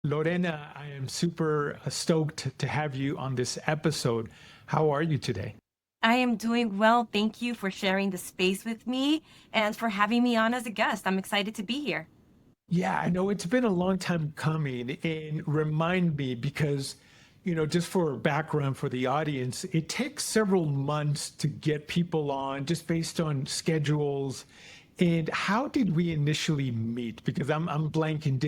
Lorena, I am super stoked to have you on this episode. How are you today? I am doing well. Thank you for sharing the space with me and for having me on as a guest. I'm excited to be here. Yeah, I know it's been a long time coming, and remind me because, just for background for the audience, it takes several months to get people on just based on schedules. And how did we initially meet? Because I'm blanking.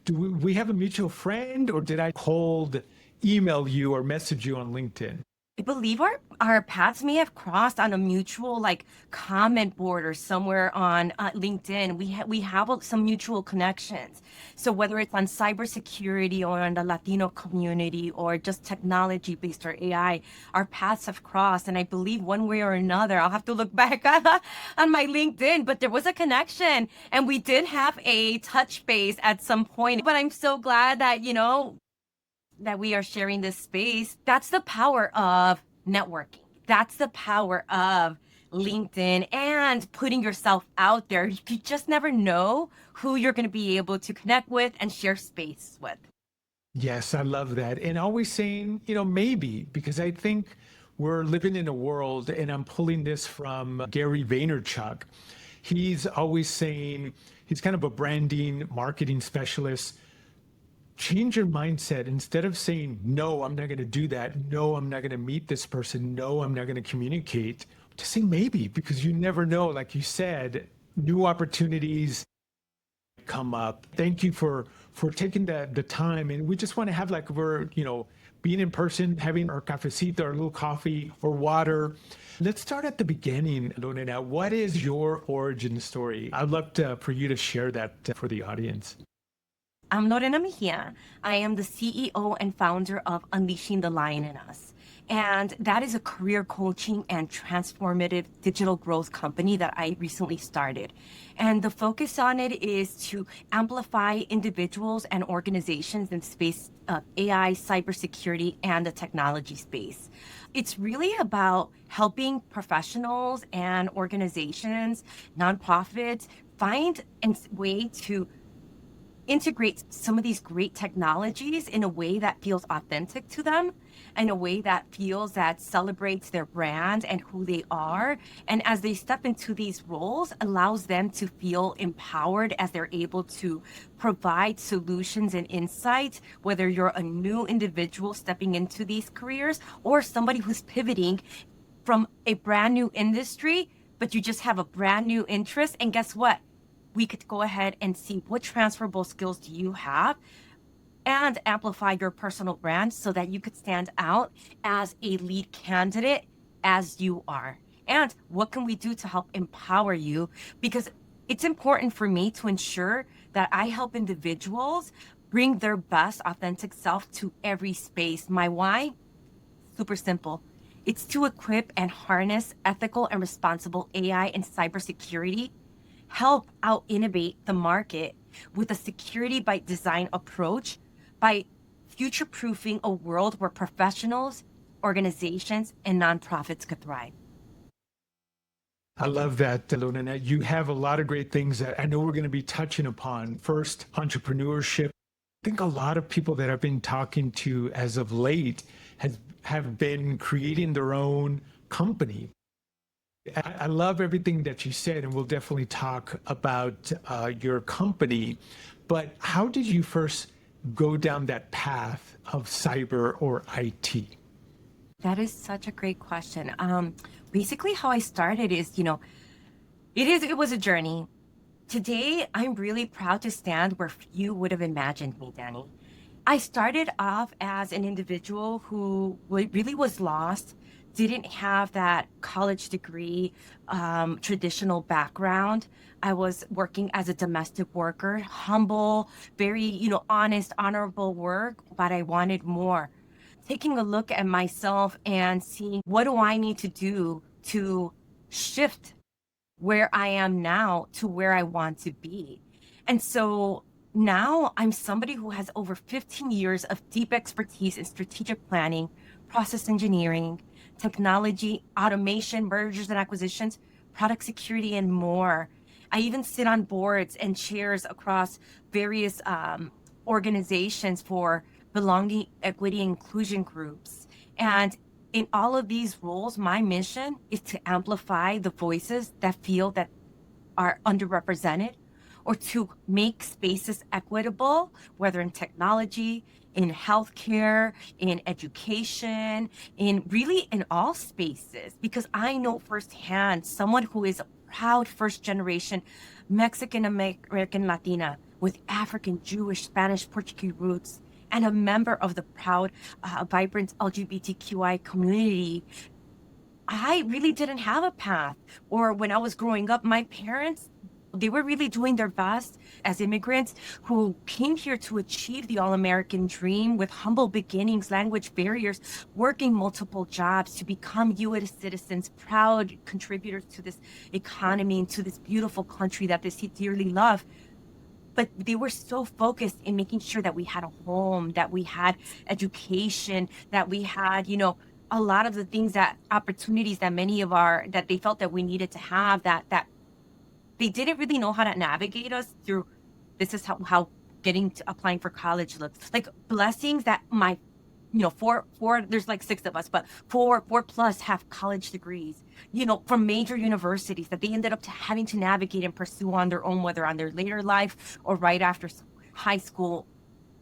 Do we have a mutual friend, or did I cold email you or message you on LinkedIn? I believe our paths may have crossed on a mutual comment board or somewhere on LinkedIn. We have some mutual connections. So whether it's on cybersecurity or on the Latino community or just technology based or AI, our paths have crossed. And I believe one way or another, I'll have to look back on my LinkedIn, but there was a connection and we did have a touch base at some point. But I'm so glad that we are sharing this space. That's the power of networking. That's the power of LinkedIn and putting yourself out there. You just never know who you're going to be able to connect with and share space with. Yes, I love that. And always saying, maybe, because I think we're living in a world, and I'm pulling this from Gary Vaynerchuk. He's always saying, he's kind of a branding marketing specialist. Change your mindset. Instead of saying, no, I'm not going to do that. No, I'm not going to meet this person. No, I'm not going to communicate. Just say maybe, because you never know. Like you said, new opportunities come up. Thank you for taking the time. And we just want to have being in person, having our cafecito, our little coffee or water. Let's start at the beginning, Lorena. What is your origin story? I'd love for you to share that for the audience. I'm Lorena Mejia. I am the CEO and founder of Unleashing the Lion in Us. And that is a career coaching and transformative digital growth company that I recently started. And the focus on it is to amplify individuals and organizations in space of AI, cybersecurity, and the technology space. It's really about helping professionals and organizations, nonprofits, find a way to integrate some of these great technologies in a way that feels authentic to them, in a way that feels that celebrates their brand and who they are. And as they step into these roles, allows them to feel empowered as they're able to provide solutions and insights, whether you're a new individual stepping into these careers or somebody who's pivoting from a brand new industry, but you just have a brand new interest. And guess what? We could go ahead and see what transferable skills do you have and amplify your personal brand so that you could stand out as a lead candidate as you are. And what can we do to help empower you? Because it's important for me to ensure that I help individuals bring their best authentic self to every space. My why? Super simple. It's to equip and harness ethical and responsible AI and cybersecurity, help out innovate the market with a security by design approach by future proofing a world where professionals, organizations, and nonprofits could thrive. I love that, Lorena. You have a lot of great things that I know we're going to be touching upon. First, entrepreneurship. I think a lot of people that I've been talking to as of late have been creating their own company. I love everything that you said, and we'll definitely talk about your company. But how did you first go down that path of cyber or IT? That is such a great question. Basically, how I started is, it was a journey. Today, I'm really proud to stand where few would have imagined me, Danny. I started off as an individual who really was lost, didn't have that college degree, traditional background. I was working as a domestic worker, humble, very, honest, honorable work, but I wanted more. Taking a look at myself and seeing what do I need to do to shift where I am now to where I want to be. And so now I'm somebody who has over 15 years of deep expertise in strategic planning, process engineering, technology, automation, mergers and acquisitions, product security, and more. I even sit on boards and chairs across various organizations for belonging, equity, and inclusion groups. And in all of these roles, my mission is to amplify the voices that feel that are underrepresented, or to make spaces equitable, whether in technology, in healthcare, in education, in really in all spaces. Because I know firsthand, someone who is a proud first generation Mexican American Latina with African, Jewish, Spanish, Portuguese roots, and a member of the proud, vibrant LGBTQI community. I really didn't have a path. Or when I was growing up, my parents, they were really doing their best as immigrants who came here to achieve the all-American dream with humble beginnings, language barriers, working multiple jobs to become U.S. citizens, proud contributors to this economy and to this beautiful country that they dearly love. But they were so focused in making sure that we had a home, that we had education, that we had, a lot of the things, that opportunities that that they felt that we needed to have, that they didn't really know how to navigate us through. This is how getting to applying for college looks like. Blessings that my, four, there's like six of us, but four plus have college degrees, from major universities that they ended up having to navigate and pursue on their own, whether on their later life or right after high school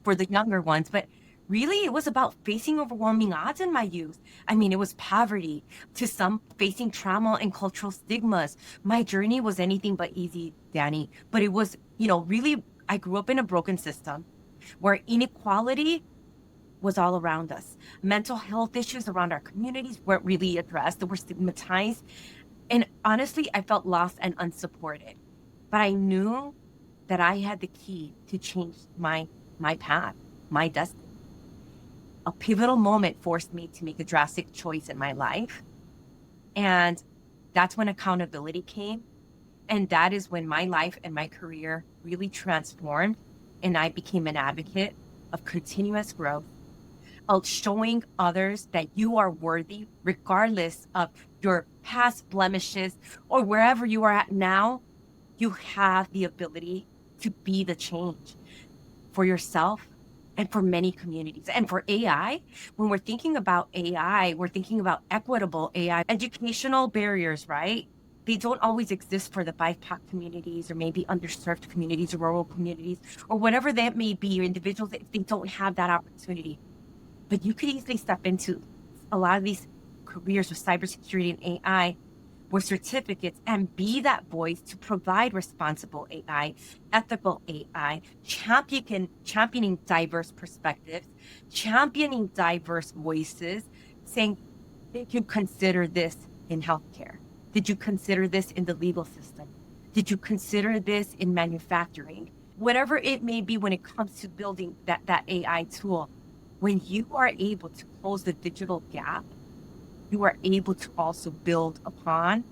for the younger ones. But really, it was about facing overwhelming odds in my youth. I mean, it was poverty, to some facing trauma and cultural stigmas. My journey was anything but easy, Danny. But it was, really, I grew up in a broken system where inequality was all around us. Mental health issues around our communities weren't really addressed. They were stigmatized. And honestly, I felt lost and unsupported. But I knew that I had the key to change my path, my destiny. A pivotal moment forced me to make a drastic choice in my life. And that's when accountability came. And that is when my life and my career really transformed. And I became an advocate of continuous growth, of showing others that you are worthy, regardless of your past blemishes or wherever you are at now. You have the ability to be the change for yourself and for many communities. And for AI, when we're thinking about AI, we're thinking about equitable AI. Educational barriers, right? They don't always exist for the BIPOC communities, or maybe underserved communities, or rural communities, or whatever that may be, or individuals if they don't have that opportunity. But you could easily step into a lot of these careers with cybersecurity and AI with certificates and be that voice to provide responsible AI, ethical AI, championing diverse perspectives, championing diverse voices, saying, did you consider this in healthcare? Did you consider this in the legal system? Did you consider this in manufacturing? Whatever it may be when it comes to building that AI tool, when you are able to close the digital gap, you are able to also build upon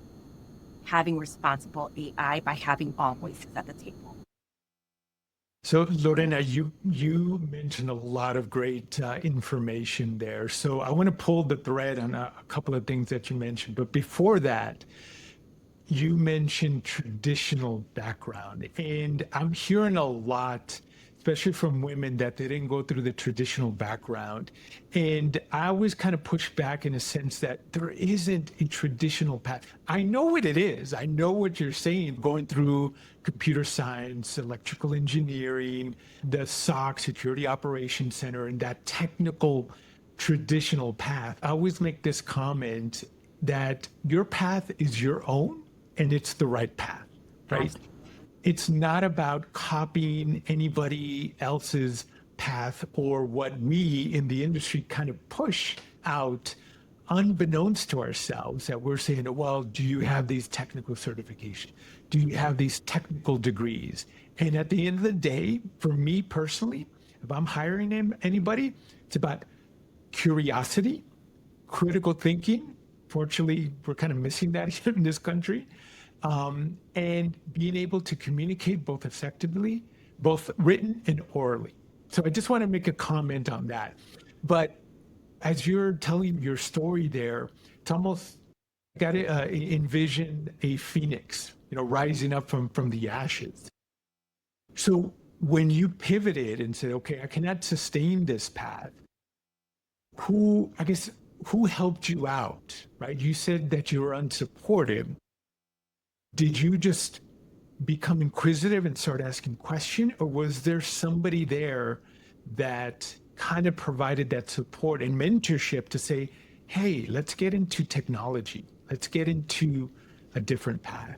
having responsible AI by having all voices at the table. So Lorena, you mentioned a lot of great information there. So I want to pull the thread on a couple of things that you mentioned. But before that, you mentioned traditional background. And I'm hearing a lot, especially from women, that they didn't go through the traditional background. And I always kind of push back in a sense that there isn't a traditional path. I know what it is. I know what you're saying, going through computer science, electrical engineering, the SOC, Security Operations Center, and that technical traditional path. I always make this comment that your path is your own and it's the right path, right? It's not about copying anybody else's path or what we in the industry kind of push out unbeknownst to ourselves, that we're saying, well, do you have these technical certifications? Do you have these technical degrees? And at the end of the day, for me personally, if I'm hiring anybody, it's about curiosity, critical thinking. Fortunately, we're kind of missing that here in this country. And being able to communicate both effectively, both written and orally. So I just want to make a comment on that. But as you're telling your story there, it's almost got to envision a phoenix, rising up from the ashes. So when you pivoted and said, okay, I cannot sustain this path, who helped you out, right? You said that you were unsupportive. Did you just become inquisitive and start asking questions, or was there somebody there that kind of provided that support and mentorship to say, hey, let's get into technology, let's get into a different path?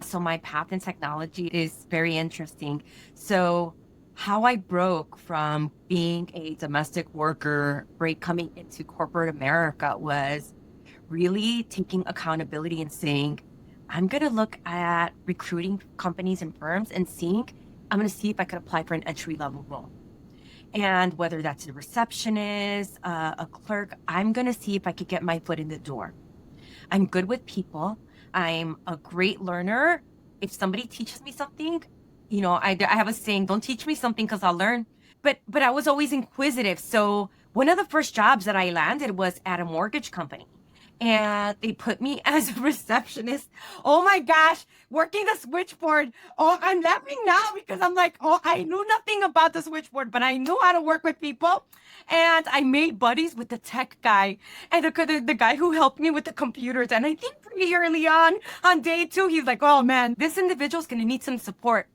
So my path in technology is very interesting. So how I broke from being a domestic worker, right, coming into corporate America was really taking accountability and saying, I'm going to look at recruiting companies and firms and I'm going to see if I could apply for an entry level role. And whether that's a receptionist, a clerk, I'm going to see if I could get my foot in the door. I'm good with people. I'm a great learner. If somebody teaches me something, I have a saying, don't teach me something because I'll learn. But I was always inquisitive. So one of the first jobs that I landed was at a mortgage company. And they put me as a receptionist. Oh my gosh, working the switchboard. Oh, I'm laughing now because I'm like, oh, I knew nothing about the switchboard, but I knew how to work with people. And I made buddies with the tech guy and the guy who helped me with the computers. And I think pretty early on day two, he's like, oh man, this individual's going to need some support.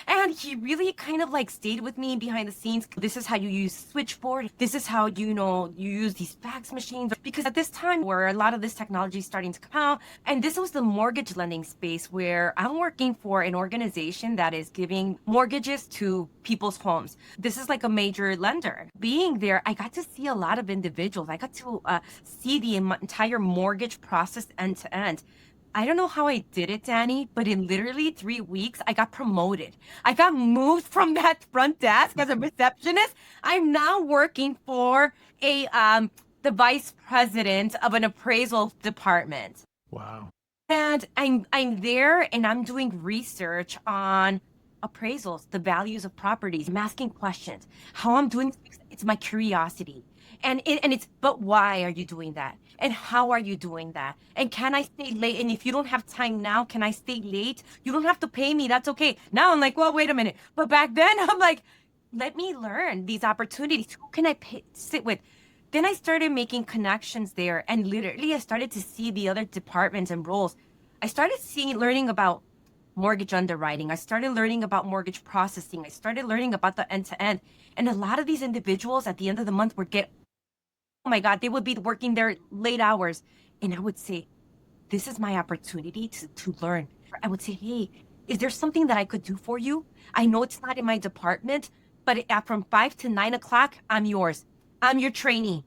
And he really kind of like stayed with me behind the scenes. This is how you use switchboard. This is how, you use these fax machines. Because at this time where a lot of this technology is starting to come out, and this was the mortgage lending space where I'm working for an organization that is giving mortgages to people's homes. This is like a major lender. Being there, I got to see a lot of individuals. I got to see the entire mortgage process end to end. I don't know how I did it, Danny, but in literally 3 weeks, I got promoted. I got moved from that front desk as a receptionist. I'm now working for the vice president of an appraisal department. Wow. And I'm there and I'm doing research on appraisals, the values of properties. I'm asking questions. How I'm doing it's my curiosity. But why are you doing that? And how are you doing that? And can I stay late? And if you don't have time now, can I stay late? You don't have to pay me. That's okay. Now I'm like, well, wait a minute. But back then I'm like, let me learn these opportunities. Who can sit with? Then I started making connections there. And literally I started to see the other departments and roles. I started learning about mortgage underwriting. I started learning about mortgage processing. I started learning about the end to end. And a lot of these individuals at the end of the month oh my God, they would be working their late hours. And I would say, this is my opportunity to learn. I would say, hey, is there something that I could do for you? I know it's not in my department, but from 5 to 9 o'clock, I'm yours. I'm your trainee.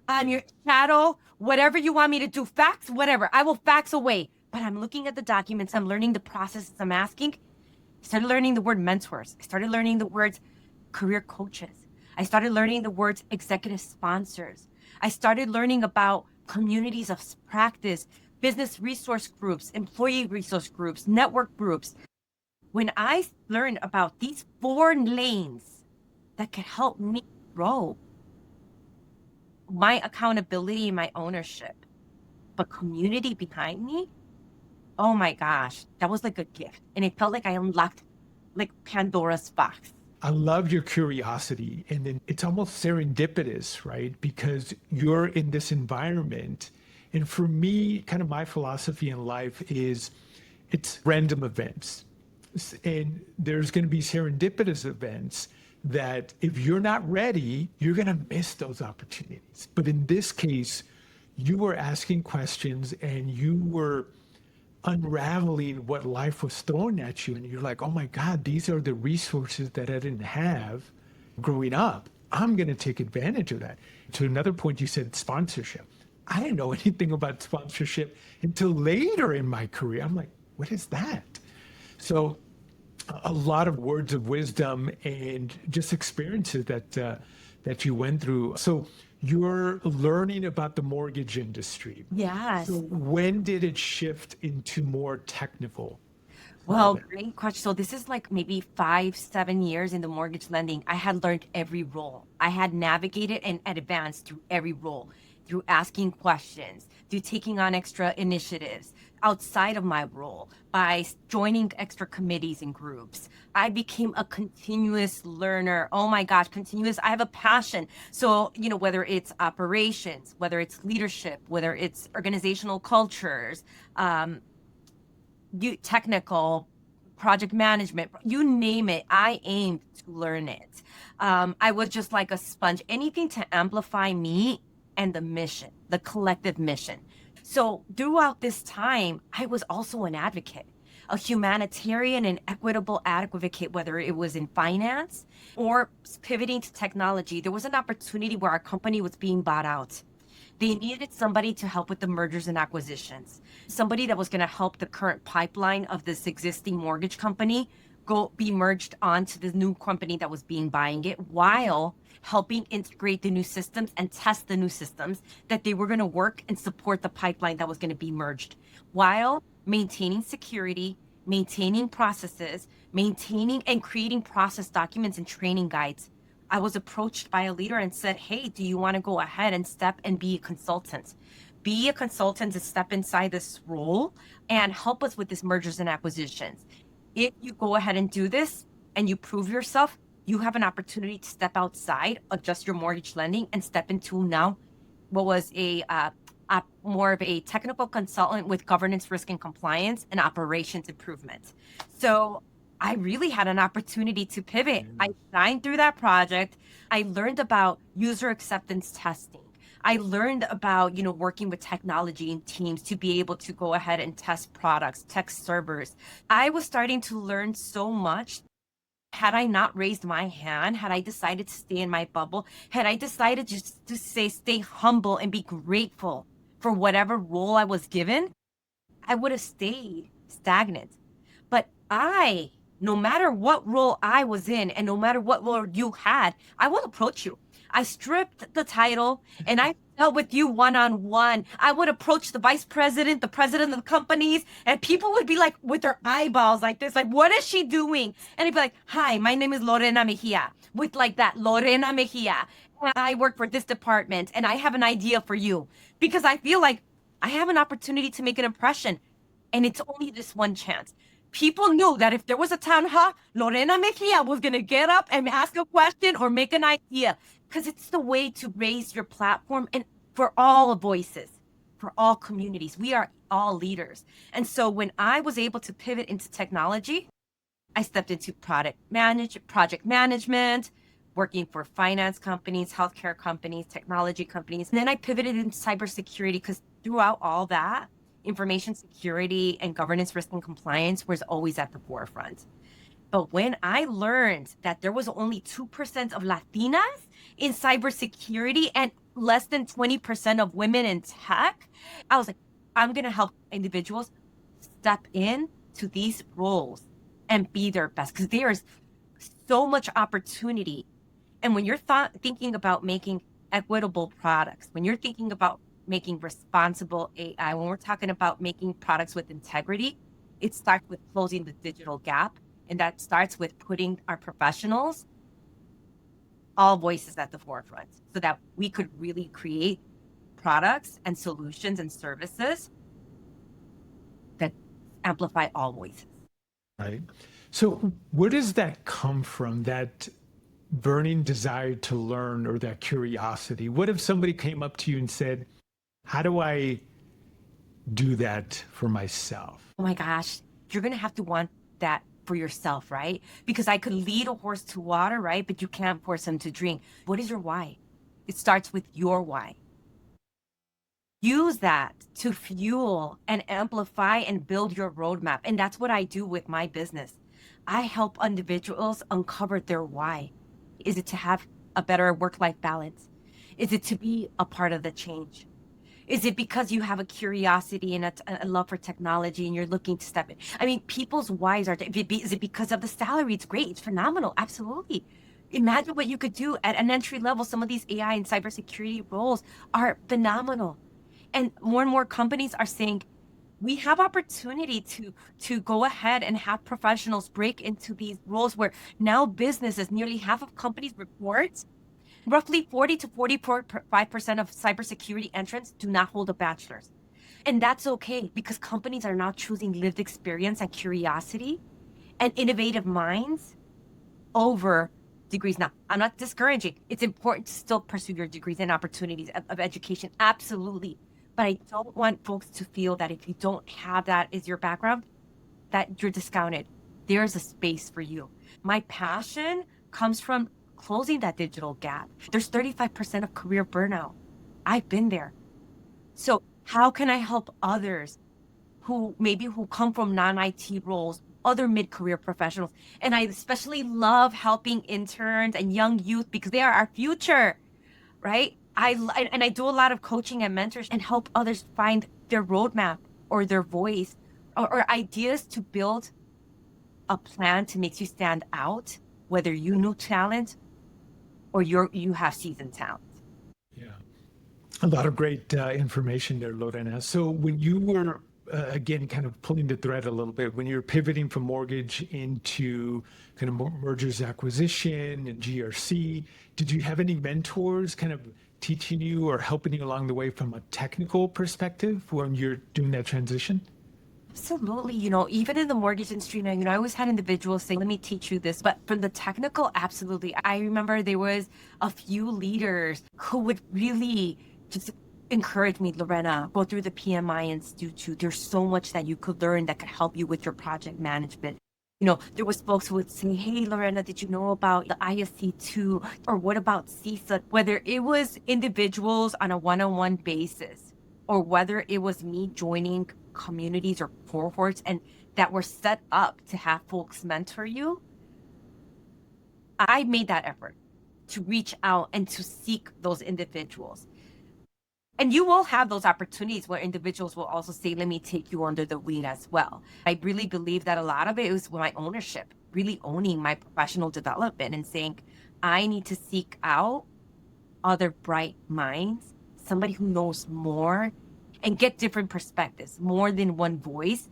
I'm your shadow, whatever you want me to do, fax, whatever. I will fax away. But I'm looking at the documents. I'm learning the processes. I'm asking. I started learning the word mentors. I started learning the words career coaches. I started learning the words executive sponsors. I started learning about communities of practice, business resource groups, employee resource groups, network groups. When I learned about these 4 lanes that could help me grow my accountability and my ownership, but community behind me, oh my gosh, that was like a gift. And it felt like I unlocked like Pandora's box. I love your curiosity. And then it's almost serendipitous, right? Because you're in this environment. And for me, kind of my philosophy in life is it's random events. And there's going to be serendipitous events that if you're not ready, you're going to miss those opportunities. But in this case, you were asking questions and you were unraveling what life was throwing at you. And you're like, oh my God, these are the resources that I didn't have growing up. I'm going to take advantage of that. To another point, you said sponsorship. I didn't know anything about sponsorship until later in my career. I'm like, what is that? So a lot of words of wisdom and just experiences that you went through. So you're learning about the mortgage industry. Yes. So when did it shift into more technical? Well, great question. So this is like maybe 5-7 years in the mortgage lending. I had learned every role. I had navigated and advanced through every role. through asking questions, through taking on extra initiatives outside of my role, by joining extra committees and groups. I became a continuous learner. Oh my gosh, continuous. I have a passion. So, whether it's operations, whether it's leadership, whether it's organizational cultures, technical, project management, you name it, I aimed to learn it. I was just like a sponge, anything to amplify me and the mission, the collective mission. So throughout this time, I was also an advocate, a humanitarian and equitable advocate, whether it was in finance or pivoting to technology. There was an opportunity where our company was being bought out. They needed somebody to help with the mergers and acquisitions, somebody that was going to help the current pipeline of this existing mortgage company be merged onto the new company that was buying it, while helping integrate the new systems and test the new systems that they were going to work and support the pipeline that was going to be merged, while maintaining security, maintaining processes, maintaining and creating process documents and training guides. I was approached by a leader and said, hey, do you want to go ahead and step and be a consultant? Be a consultant to step inside this role and help us with this mergers and acquisitions. If you go ahead and do this and you prove yourself, you have an opportunity to step outside, adjust your mortgage lending, and step into now what was a more of a technical consultant with governance, risk, and compliance and operations improvement. So I really had an opportunity to pivot. I signed through that project. I learned about user acceptance testing. I learned about, working with technology and teams to be able to go ahead and test products, test servers. I was starting to learn so much. Had I not raised my hand, had I decided to stay in my bubble, had I decided just to stay humble and be grateful for whatever role I was given, I would have stayed stagnant. But no matter what role I was in and no matter what role you had, I will approach you. I stripped the title and I dealt with you one-on-one. I would approach the vice president, the president of the companies, and people would be like with their eyeballs like this, like, what is she doing? And he'd be like, hi, my name is Lorena Mejia, with like that, Lorena Mejia. I work for this department and I have an idea for you, because I feel like I have an opportunity to make an impression and it's only this one chance. People knew that if there was a town hall, Lorena Mejia was going to get up and ask a question or make an idea, because it's the way to raise your platform and for all voices, for all communities. We are all leaders. And so when I was able to pivot into technology, I stepped into project management, working for finance companies, healthcare companies, technology companies. And then I pivoted into cybersecurity, because throughout all that, information security and governance, risk, and compliance was always at the forefront. But when I learned that there was only 2% of Latinas in cybersecurity and less than 20% of women in tech, I was like, I'm going to help individuals step in to these roles and be their best, because there's so much opportunity. And when you're thinking about making equitable products, when you're thinking about making responsible AI, when we're talking about making products with integrity, it starts with closing the digital gap. And that starts with putting our professionals, all voices at the forefront, so that we could really create products and solutions and services that amplify all voices. Right. So where does that come from, that burning desire to learn or that curiosity? What if somebody came up to you and said, how do I do that for myself? Oh my gosh, you're going to have to want that for yourself, right? Because I could lead a horse to water, right? But you can't force him to drink. What is your why? It starts with your why. Use that to fuel and amplify and build your roadmap. And that's what I do with my business. I help individuals uncover their why. Is it to have a better work-life balance? Is it to be a part of the change? Is it because you have a curiosity and a love for technology and you're looking to step in? I mean, people's whys are, is it because of the salary? It's great. It's phenomenal. Absolutely. Imagine what you could do at an entry level. Some of these AI and cybersecurity roles are phenomenal. And more companies are saying, we have opportunity to go ahead and have professionals break into these roles where now businesses, nearly half of companies report Roughly 40 to 45% of cybersecurity entrants do not hold a bachelor's. And that's okay because companies are now choosing lived experience and curiosity and innovative minds over degrees. Now, I'm not discouraging. It's important to still pursue your degrees and opportunities of education. Absolutely. But I don't want folks to feel that if you don't have that as your background, that you're discounted. There's a space for you. My passion comes from closing that digital gap. There's 35% of career burnout. I've been there. So how can I help others who come from non-IT roles, other mid-career professionals? And I especially love helping interns and young youth because they are our future, right? I do a lot of coaching and mentors and help others find their roadmap or their voice or ideas to build a plan to make you stand out, whether you know talent or you have seasoned talent. Yeah. A lot of great information there, Lorena. So when you were, again, kind of pulling the thread a little bit, when you're pivoting from mortgage into kind of mergers, acquisition and GRC, did you have any mentors kind of teaching you or helping you along the way from a technical perspective when you're doing that transition? Absolutely. Even in the mortgage industry, I always had individuals say, let me teach you this. But from the technical, absolutely. I remember there was a few leaders who would really just encourage me, Lorena, go through the PMI Institute. There's so much that you could learn that could help you with your project management. There was folks who would say, hey, Lorena, did you know about the ISC2? Or what about CISA? Whether it was individuals on a one-on-one basis, or whether it was me joining communities or cohorts and that were set up to have folks mentor you, I made that effort to reach out and to seek those individuals. And you will have those opportunities where individuals will also say, let me take you under the wing as well. I really believe that a lot of it was my ownership, really owning my professional development and saying, I need to seek out other bright minds, somebody who knows more, and get different perspectives, more than one voice.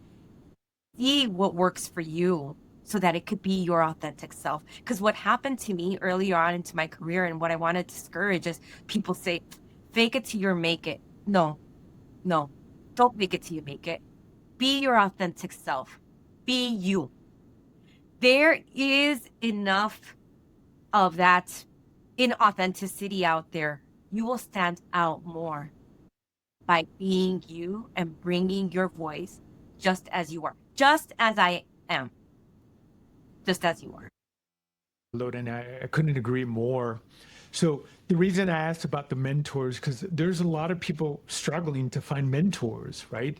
See what works for you so that it could be your authentic self. Because what happened to me earlier on into my career and what I want to discourage is people say, fake it till you make it. No, don't fake it till you make it. Be your authentic self. Be you. There is enough of that inauthenticity out there. You will stand out more by being you and bringing your voice just as you are, just as I am, just as you are. Lorena, I couldn't agree more. So the reason I asked about the mentors, because there's a lot of people struggling to find mentors, right?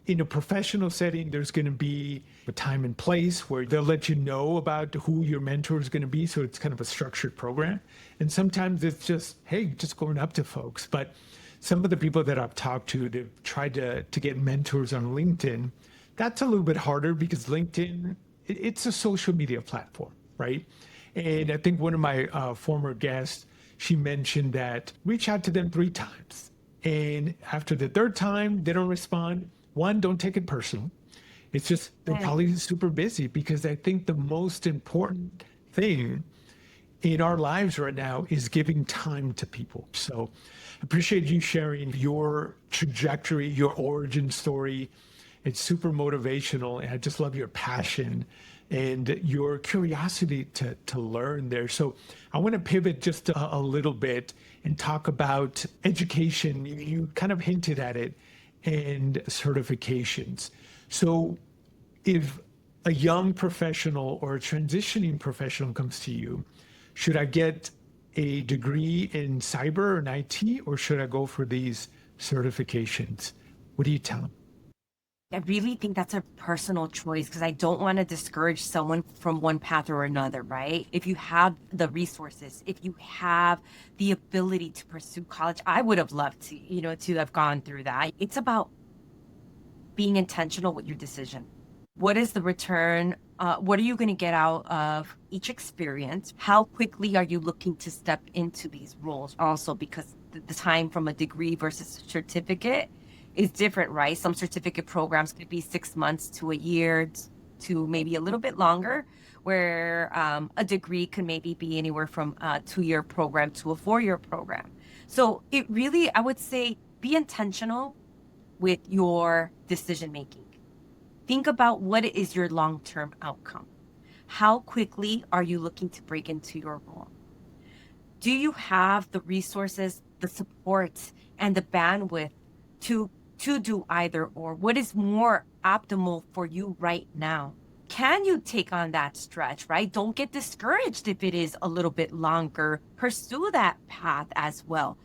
In a professional setting, there's going to be a time and place where they'll let you know about who your mentor is going to be. So it's kind of a structured program. And sometimes it's just, hey, just going up to folks. But some of the people that I've talked to, they've tried to get mentors on LinkedIn. That's a little bit harder because LinkedIn, it's a social media platform, right? And I think one of my former guests, she mentioned that reach out to them 3 times. And after the 3rd time, they don't respond. 1, don't take it personal. It's just, they're probably super busy, because I think the most important thing in our lives right now is giving time to people. So I appreciate you sharing your trajectory, your origin story. It's super motivational. And I just love your passion and your curiosity to learn there. So I want to pivot just a little bit and talk about education. You kind of hinted at it, and certifications. So if a young professional or a transitioning professional comes to you, should I get a degree in cyber and IT, or should I go for these certifications? What do you tell them? I really think that's a personal choice, because I don't want to discourage someone from one path or another, right? If you have the resources, if you have the ability to pursue college, I would have loved to have gone through that. It's about being intentional with your decision. What is the return? What are you going to get out of each experience? How quickly are you looking to step into these roles? Also, because the time from a degree versus a certificate is different, right? Some certificate programs could be 6 months to a year. to maybe a little bit longer, where a degree could maybe be anywhere from a 2-year program to a 4-year program. So it really, I would say, be intentional with your decision making. Think about what is your long-term outcome. How quickly are you looking to break into your role? Do you have the resources, the support, and the bandwidth to do either or? What is more optimal for you right now? Can you take on that stretch, right? Don't get discouraged if it is a little bit longer. Pursue that path as well.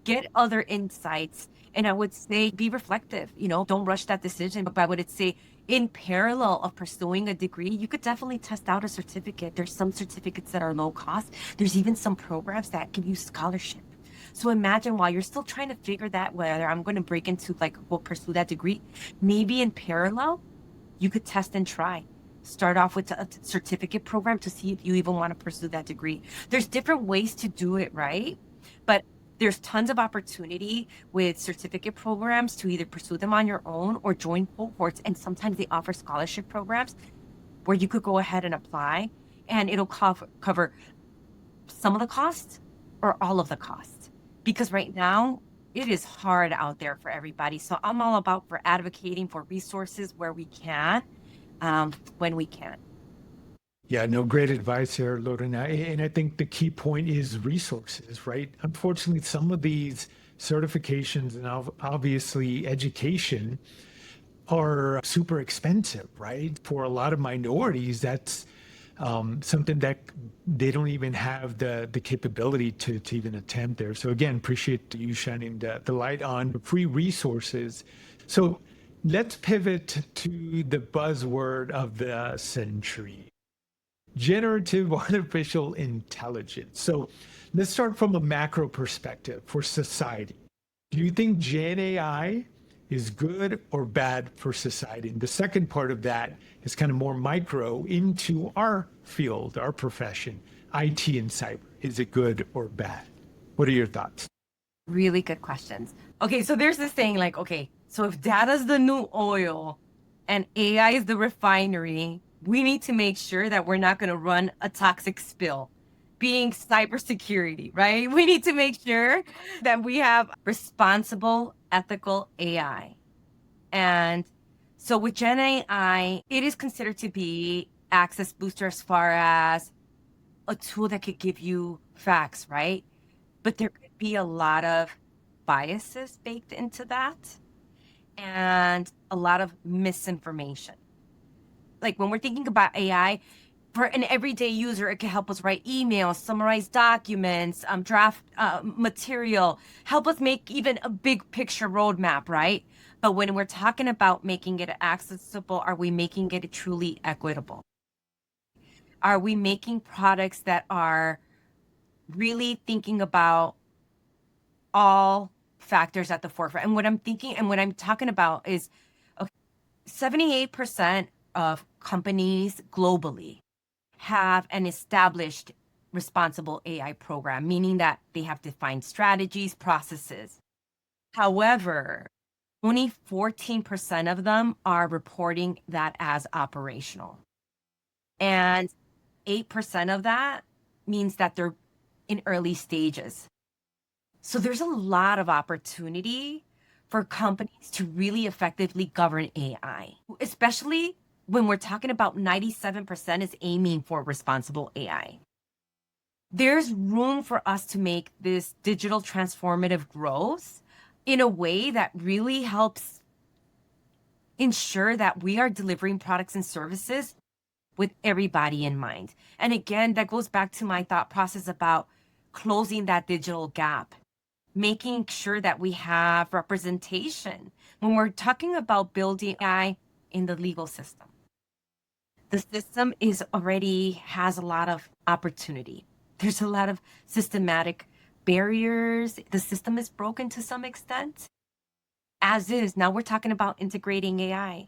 Get other insights. And I would say be reflective, don't rush that decision. But I would say in parallel of pursuing a degree, you could definitely test out a certificate. There's some certificates that are low cost. There's even some programs that give you scholarship. So imagine while you're still trying to figure that, whether I'm going to break into pursue that degree, maybe in parallel, you could test and try. Start off with a certificate program to see if you even want to pursue that degree. There's different ways to do it, right? But there's tons of opportunity with certificate programs to either pursue them on your own or join cohorts. And sometimes they offer scholarship programs where you could go ahead and apply, and it'll cover some of the costs or all of the costs. Because right now, it is hard out there for everybody. So I'm all about for advocating for resources where we can, when we can. Yeah, no, great advice here, Lorena. And I think the key point is resources, right? Unfortunately, some of these certifications and obviously education are super expensive, right? For a lot of minorities, that's something that they don't even have the capability to even attempt there. So again, appreciate you shining the light on free resources. So let's pivot to the buzzword of the century. Generative artificial intelligence. So let's start from a macro perspective for society. Do you think Gen AI is good or bad for society? And the second part of that is kind of more micro into our field, our profession, IT and cyber. Is it good or bad? What are your thoughts? Really good questions. Okay, so there's this thing so if data's the new oil and AI is the refinery, we need to make sure that we're not going to run a toxic spill, being cybersecurity, right? We need to make sure that we have responsible, ethical AI. And so with Gen AI, it is considered to be access booster as far as a tool that could give you facts, right? But there could be a lot of biases baked into that and a lot of misinformation. Like when we're thinking about AI, for an everyday user, it can help us write emails, summarize documents, draft material, help us make even a big picture roadmap, right? But when we're talking about making it accessible, are we making it truly equitable? Are we making products that are really thinking about all factors at the forefront? And what I'm thinking and what I'm talking about is 78% of companies globally have an established responsible AI program, meaning that they have defined strategies, processes. However, only 14% of them are reporting that as operational. And 8% of that means that they're in early stages. So there's a lot of opportunity for companies to really effectively govern AI, especially when we're talking about 97% is aiming for responsible AI. There's room for us to make this digital transformative growth in a way that really helps ensure that we are delivering products and services with everybody in mind. And again, that goes back to my thought process about closing that digital gap, making sure that we have representation when we're talking about building AI in the legal system. The system has a lot of opportunity. There's a lot of systematic barriers. The system is broken to some extent. As is, now we're talking about integrating AI.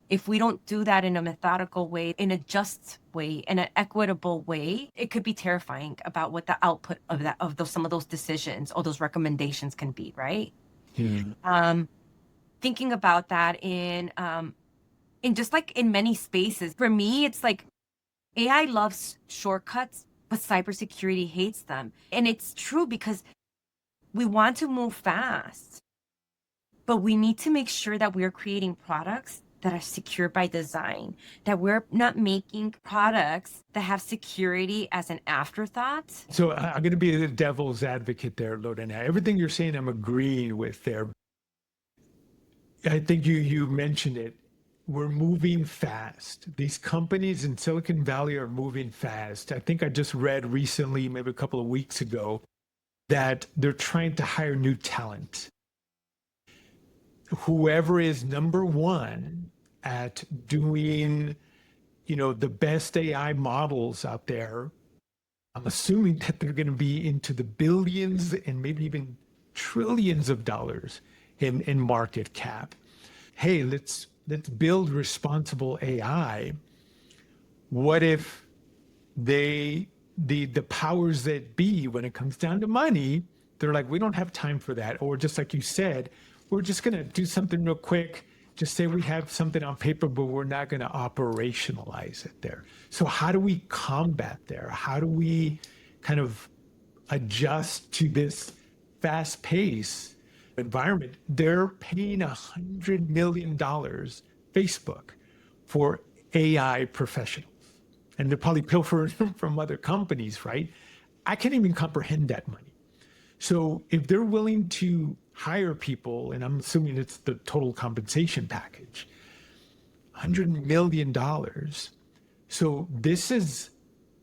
If we don't do that in a methodical way, in a just way, in an equitable way, it could be terrifying about what the output of some of those decisions or those recommendations can be, right? Yeah. Thinking about that in And just like in many spaces, for me, it's like AI loves shortcuts, but cybersecurity hates them. And it's true because we want to move fast, but we need to make sure that we're creating products that are secure by design, that we're not making products that have security as an afterthought. So I'm going to be the devil's advocate there, Lorena. Everything you're saying, I'm agreeing with there. I think you mentioned it. We're moving fast. These companies in Silicon Valley are moving fast. I think I just read recently, maybe a couple of weeks ago, that they're trying to hire new talent. Whoever is number one at doing, the best AI models out there, I'm assuming that they're going to be into the billions and maybe even trillions of dollars in market cap. Hey, let's build responsible AI. What if the powers that be, when it comes down to money, they're like, we don't have time for that. Or just like you said, we're just going to do something real quick. Just say we have something on paper, but we're not going to operationalize it there. So how do we combat there? How do we kind of adjust to this fast pace environment? They're paying $100 million, Facebook, for AI professionals. And they're probably pilfering from other companies, right? I can't even comprehend that money. So if they're willing to hire people, and I'm assuming it's the total compensation package, $100 million. So this is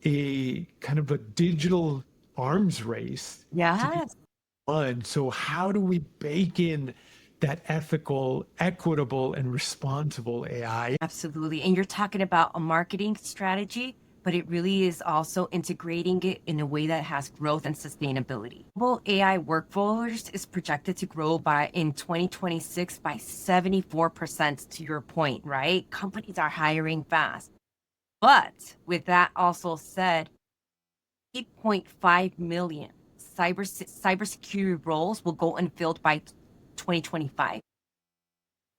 a kind of a digital arms race. Yes. So how do we bake in that ethical, equitable, and responsible AI? Absolutely. And you're talking about a marketing strategy, but it really is also integrating it in a way that has growth and sustainability. Global AI workforce is projected to grow in 2026 by 74%, to your point, right? Companies are hiring fast. But with that also said, 8.5 million cybersecurity roles will go unfilled by 2025.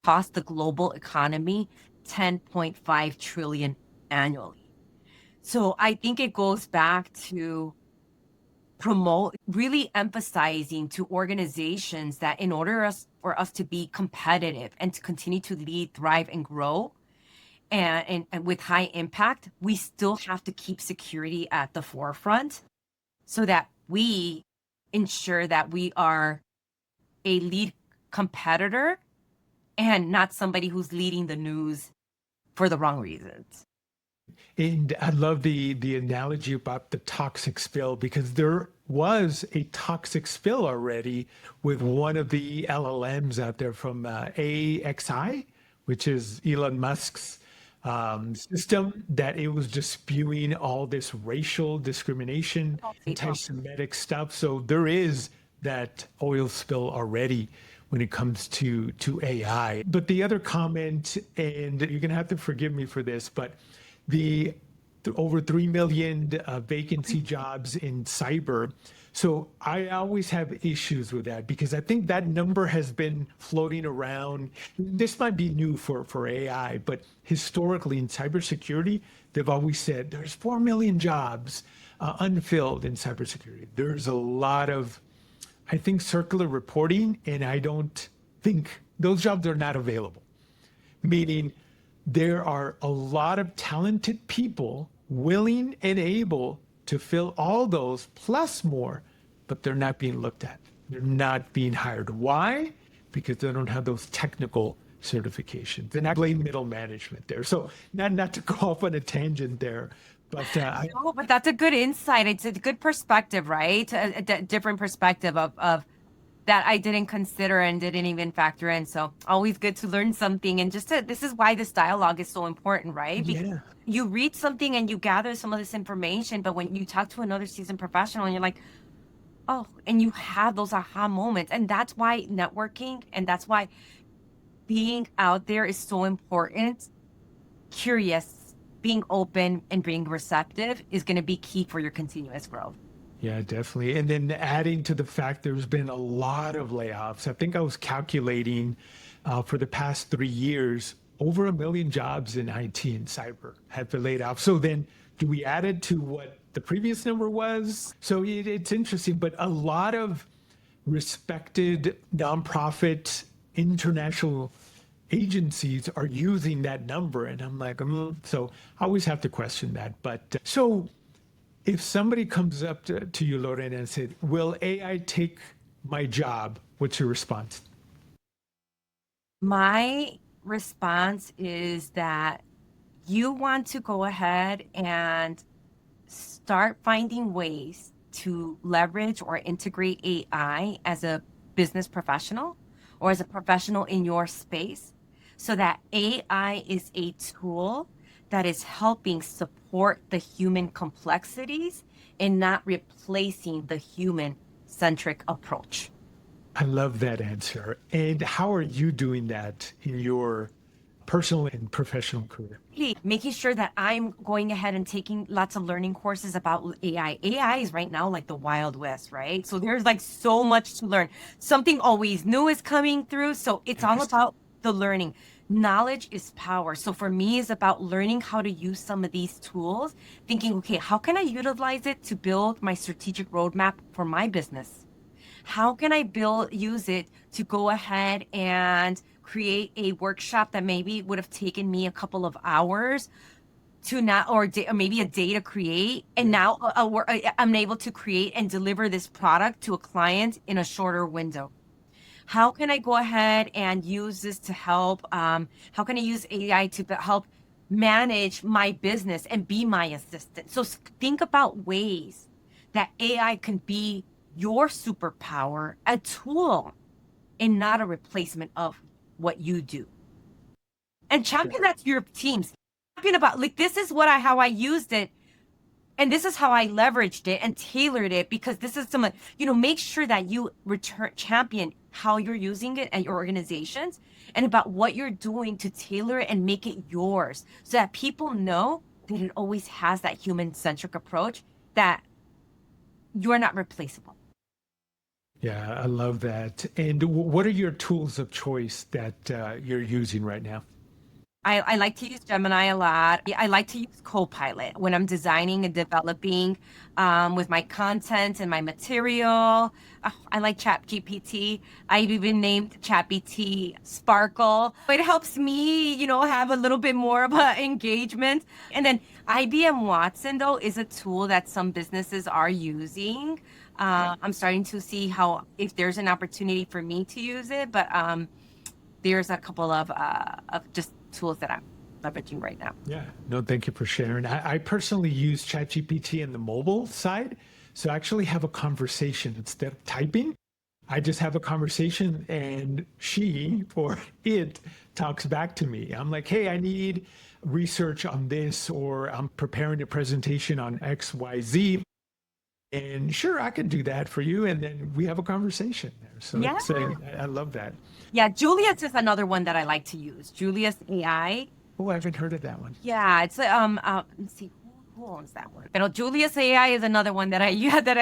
Cost the global economy 10.5 trillion annually. So I think it goes back to really emphasizing to organizations that in order for us to be competitive and to continue to lead, thrive, and grow, and with high impact, we still have to keep security at the forefront so that we ensure that we are a lead competitor and not somebody who's leading the news for the wrong reasons. And I love the analogy about the toxic spill, because there was a toxic spill already with one of the LLMs out there from AXI, which is Elon Musk's system, that it was just spewing all this racial discrimination, anti-Semitic stuff. So there is that oil spill already when it comes to AI. But the other comment, and you're going to have to forgive me for this, but the over 3 million vacancy jobs in cyber. So I always have issues with that, because I think that number has been floating around. This might be new for AI, but historically in cybersecurity, they've always said there's 4 million jobs unfilled in cybersecurity. There's a lot of, I think, circular reporting, and I don't think those jobs are not available. Meaning, there are a lot of talented people willing and able to fill all those plus more, but they're not being looked at. They're not being hired. Why? Because they don't have those technical certifications. And I blame middle management there. So not to go off on a tangent there, but no, but that's a good insight. It's a good perspective, right? A different perspective of that I didn't consider and didn't even factor in. So always good to learn something. And this is why this dialogue is so important, right? Because yeah. you read something and you gather some of this information, but when you talk to another seasoned professional and you're like, oh, and you have those aha moments. And that's why networking and that's why being out there is so important. Curious, being open and being receptive is going to be key for your continuous growth. Yeah, definitely. And then adding to the fact there's been a lot of layoffs. I think I was calculating for the past 3 years, over 1 million jobs in IT and cyber have been laid off. So then do we add it to what the previous number was? So it's interesting, but a lot of respected nonprofit international agencies are using that number. And I'm like, so I always have to question that. But so if somebody comes up to you, Lorena, and said, will AI take my job? What's your response? My response is that you want to go ahead and start finding ways to leverage or integrate AI as a business professional or as a professional in your space, so that AI is a tool that is helping support the human complexities and not replacing the human-centric approach. I love that answer. And how are you doing that in your personal and professional career? Really making sure that I'm going ahead and taking lots of learning courses about AI. AI is right now like the Wild West, right? So there's like so much to learn. Something always new is coming through. So it's all about the learning. Knowledge is power. So for me, it's about learning how to use some of these tools, thinking, okay, how can I utilize it to build my strategic roadmap for my business? How can I use it to go ahead and create a workshop that maybe would have taken me a couple of hours to not, or maybe a day to create, and now I'm able to create and deliver this product to a client in a shorter window? How can I go ahead and use this to help? How can I use AI to help manage my business and be my assistant? So think about ways that AI can be your superpower, a tool, and not a replacement of what you do. And champion that to your teams. Champion about, like, this is how I used it, and this is how I leveraged it and tailored it, because this is make sure that you champion how you're using it at your organizations and about what you're doing to tailor it and make it yours, so that people know that it always has that human-centric approach, that you're not replaceable. Yeah, I love that. And what are your tools of choice that you're using right now? I like to use Gemini a lot. I like to use Copilot when I'm designing and developing with my content and my material. I like ChatGPT. I've even named ChatGPT Sparkle. It helps me, have a little bit more of an engagement. And then IBM Watson, though, is a tool that some businesses are using. I'm starting to see if there's an opportunity for me to use it, but there's a couple of just tools that I'm leveraging right now. Yeah, no, thank you for sharing. I personally use ChatGPT in the mobile side. So I actually have a conversation instead of typing. I just have a conversation and she or it talks back to me. I'm like, hey, I need research on this, or I'm preparing a presentation on XYZ. And sure, I can do that for you. And then we have a conversation there. So Yeah. I love that. Yeah, Julius is another one that I like to use. Julius AI. Oh, I haven't heard of that one. Yeah, it's let's see who owns that one. But Julius AI is another one that I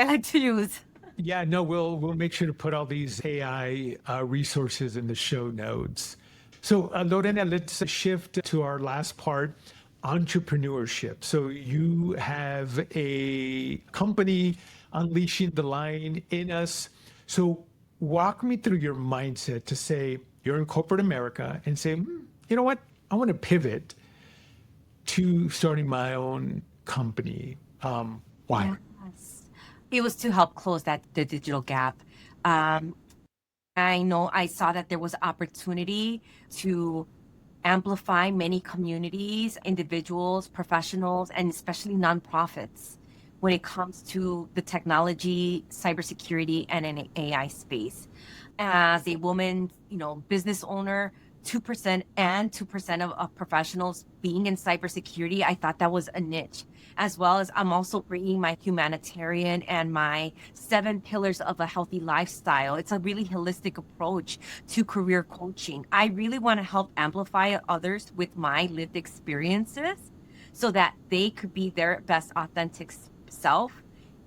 like to use. Yeah, no, we'll make sure to put all these AI resources in the show notes. So Lorena, let's shift to our last part, entrepreneurship. So you have a company, Unleashing the Lion in Us. So walk me through your mindset to say you're in corporate America and say, you know what, I want to pivot to starting my own company. Why? Yes. It was to help close the digital gap. I saw that there was opportunity to amplify many communities, individuals, professionals, and especially nonprofits when it comes to the technology, cybersecurity, and an AI space. As a woman, business owner, 2% of professionals being in cybersecurity, I thought that was a niche. As well as I'm also bringing my humanitarian and my 7 pillars of a healthy lifestyle. It's a really holistic approach to career coaching. I really want to help amplify others with my lived experiences so that they could be their best authentic self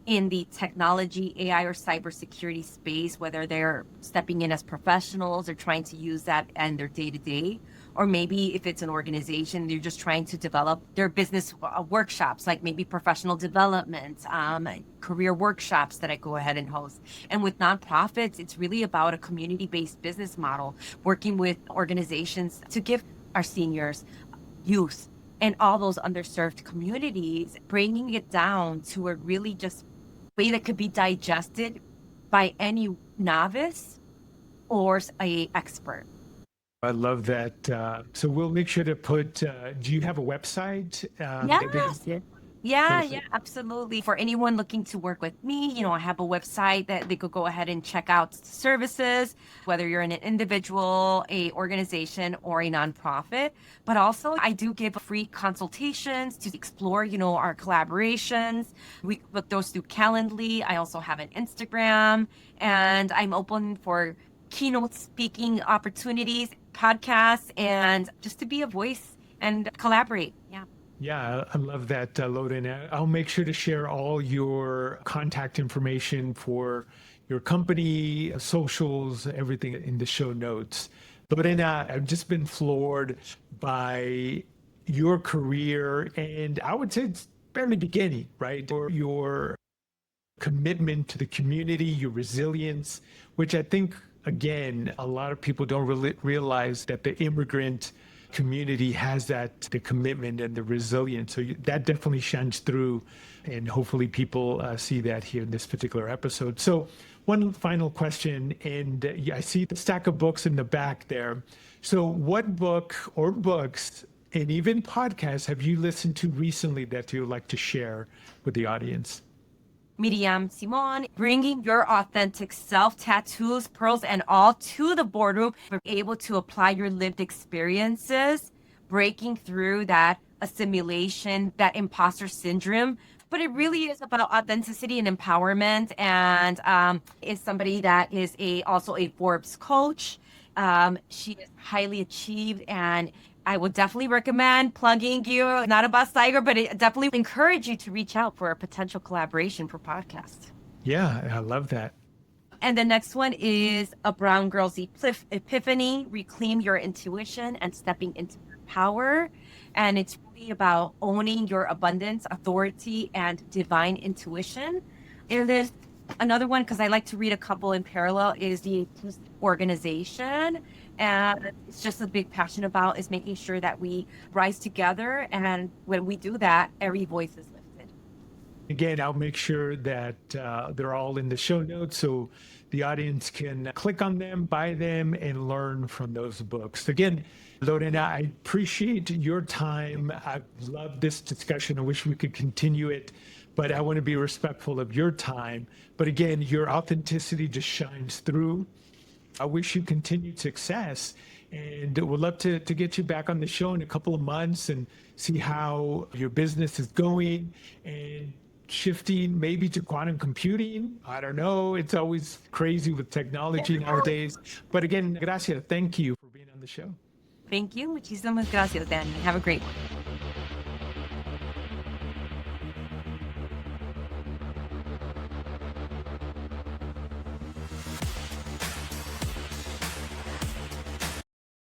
in the technology, AI, or cybersecurity space, whether they're stepping in as professionals or trying to use that in their day-to-day, or maybe if it's an organization, they're just trying to develop their business workshops, like maybe professional development, career workshops that I go ahead and host. And with nonprofits, it's really about a community-based business model, working with organizations to give our seniors, youth, and all those underserved communities, bringing it down to a really just way that could be digested by any novice or a expert. I love that. So we'll make sure to put, do you have a website? Yes. Yeah, absolutely. For anyone looking to work with me, I have a website that they could go ahead and check out services, whether you're an individual, a organization, or a nonprofit. But also, I do give free consultations to explore, our collaborations. We book those through Calendly. I also have an Instagram, and I'm open for keynote speaking opportunities, podcasts, and just to be a voice and collaborate. Yeah. Yeah, I love that, Lorena. I'll make sure to share all your contact information for your company, socials, everything in the show notes. Lorena, I've just been floored by your career, and I would say it's barely beginning, right? Or your commitment to the community, your resilience, which I think, again, a lot of people don't really realize that the immigrant community has the commitment and the resilience. So that definitely shines through, and hopefully people see that here in this particular episode. So one final question, and I see the stack of books in the back there. So what book or books and even podcasts have you listened to recently that you'd like to share with the audience? Miriam, Simone, bringing your authentic self, tattoos, pearls, and all to the boardroom. We're able to apply your lived experiences, breaking through that assimilation, that imposter syndrome. But it really is about authenticity and empowerment, and is somebody that is also a Forbes coach. She is highly achieved, and I would definitely recommend plugging you. Not a bus tiger, but it definitely encourage you to reach out for a potential collaboration for podcasts. Yeah, I love that. And the next one is A Brown Girl's Epiphany, Reclaim Your Intuition and Stepping into Your Power. And it's really about owning your abundance, authority, and divine intuition. And there's another one, because I like to read a couple in parallel, is The Organization. And it's just a big passion about is making sure that we rise together. And when we do that, every voice is lifted. Again, I'll make sure that they're all in the show notes so the audience can click on them, buy them, and learn from those books. Again, Lorena, I appreciate your time. I love this discussion. I wish we could continue it, but I want to be respectful of your time. But again, your authenticity just shines through. I wish you continued success, and would love to get you back on the show in a couple of months and see how your business is going and shifting maybe to quantum computing. I don't know. It's always crazy with technology nowadays. But again, gracias. Thank you for being on the show. Thank you. Muchísimas gracias, Danny. Have a great one.